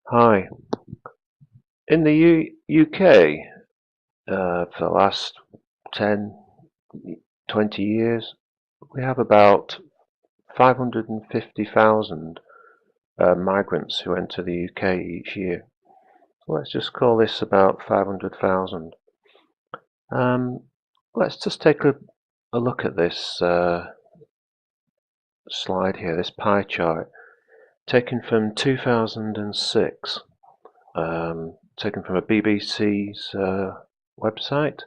Hi. In the UK, for the last 10, 20 years, we have about 550,000 migrants who enter the UK each year. So let's just call this about 500,000. Um, let's just take a look at this slide here, this pie chart, taken from 2006, taken from a BBC's website.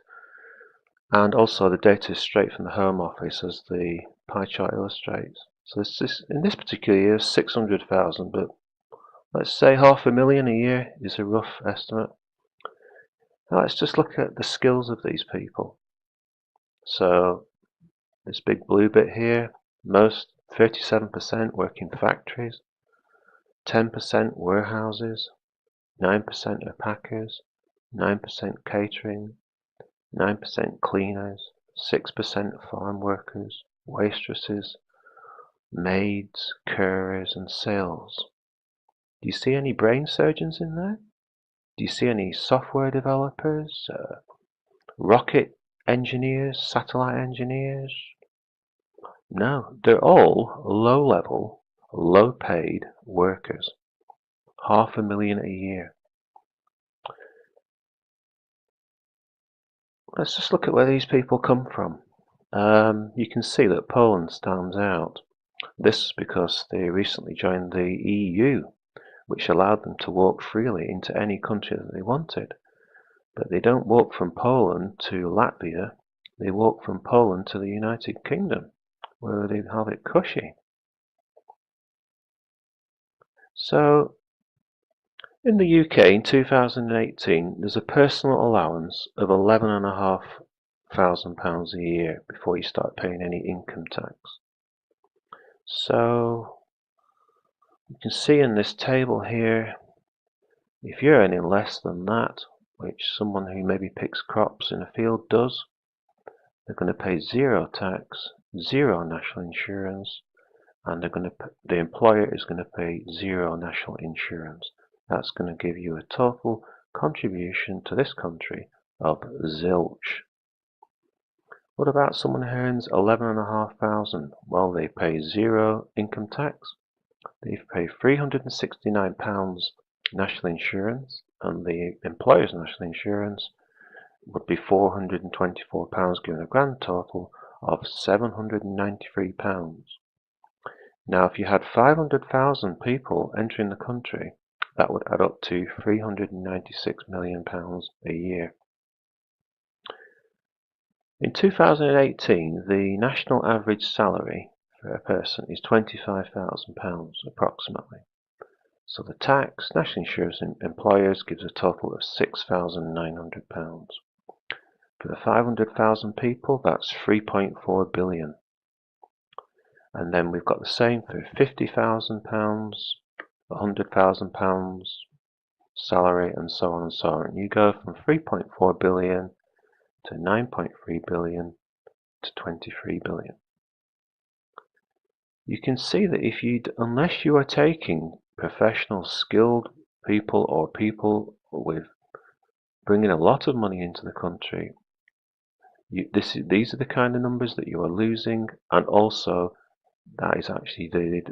And also the data is straight from the Home Office, as the pie chart illustrates. So in this particular year, 600,000, but let's say 500,000 a year is a rough estimate. Now let's just look at the skills of these people. So this big blue bit here, most 37% work in factories, 10% warehouses, 9% are packers, 9% catering, 9% cleaners, 6% farm workers, waitresses, maids, carers, and sales. Do you see any brain surgeons in there? Do you see any software developers, rocket engineers, satellite engineers? No, they're all low-level, low-paid workers. 500,000 a year. Let's just look at where these people come from. You can see that Poland stands out. This is because they recently joined the EU, which allowed them to walk freely into any country that they wanted. But they don't walk from Poland to Latvia, they walk from Poland to the United Kingdom, where they have it cushy. So, in the UK in 2018, there's a personal allowance of £11,500 a year before you start paying any income tax. So, you can see in this table here, if you're earning less than that, which someone who maybe picks crops in a field does, they're going to pay zero tax, zero national insurance, and the employer is going to pay zero national insurance. That's going to give you a total contribution to this country of zilch. What about someone who earns 11,500? Well, they pay zero income tax. They pay £369 national insurance, and the employer's national insurance would be £424, giving a grand total of £793. Now, if you had 500,000 people entering the country, that would add up to £396 million a year. In 2018, the national average salary for a person is £25,000 approximately. So the tax, national insurance, and employers gives a total of £6,900. For the 500,000 people, that's £3.4 billion. And then we've got the same for £50,000, £100,000 salary, and so on and so on. You go from 3.4 billion to 9.3 billion to 23 billion. You can see that unless you are taking professional, skilled people or people with bringing a lot of money into the country, these are the kind of numbers that you are losing, and also that is actually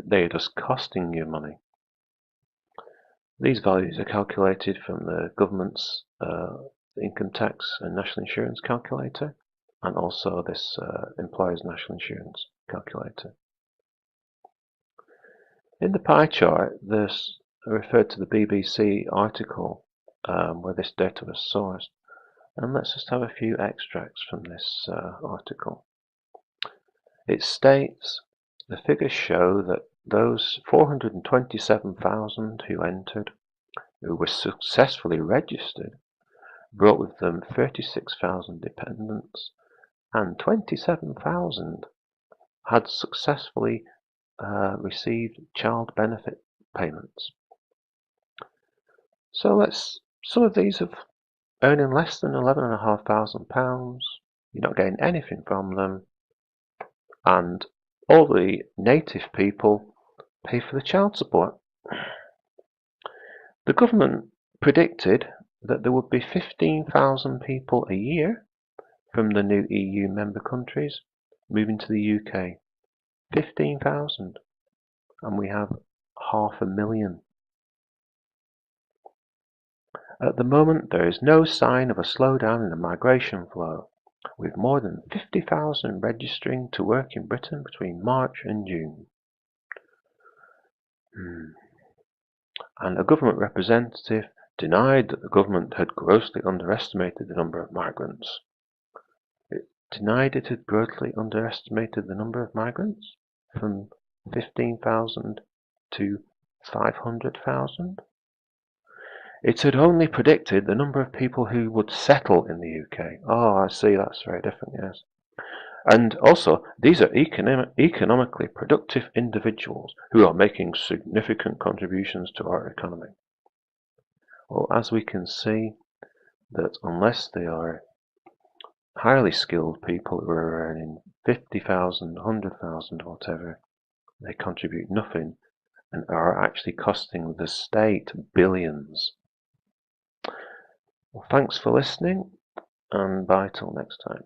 they are just costing you money. These values are calculated from the government's income tax and national insurance calculator, and also this employer's national insurance calculator. In the pie chart, there's referred to the BBC article where this data was sourced, and let's just have a few extracts from this article. It states, the figures show that those 427,000 who entered, who were successfully registered, brought with them 36,000 dependents, and 27,000 had successfully received child benefit payments. So some of these are earning less than £11,500. You're not getting anything from them, and all the native people pay for the child support. The government predicted that there would be 15,000 people a year from the new EU member countries moving to the UK. 15,000, and we have 500,000. At the moment, there is no sign of a slowdown in the migration flow, with more than 50,000 registering to work in Britain between March and June. And a government representative denied that the government had grossly underestimated the number of migrants. It denied it had grossly underestimated the number of migrants from 15,000 to 500,000. It had only predicted the number of people who would settle in the UK. Oh, I see, that's very different, yes. And also, these are economically productive individuals who are making significant contributions to our economy. Well, as we can see, that unless they are highly skilled people who are earning 50,000, 100,000, whatever, they contribute nothing and are actually costing the state billions. Well, thanks for listening, and bye till next time.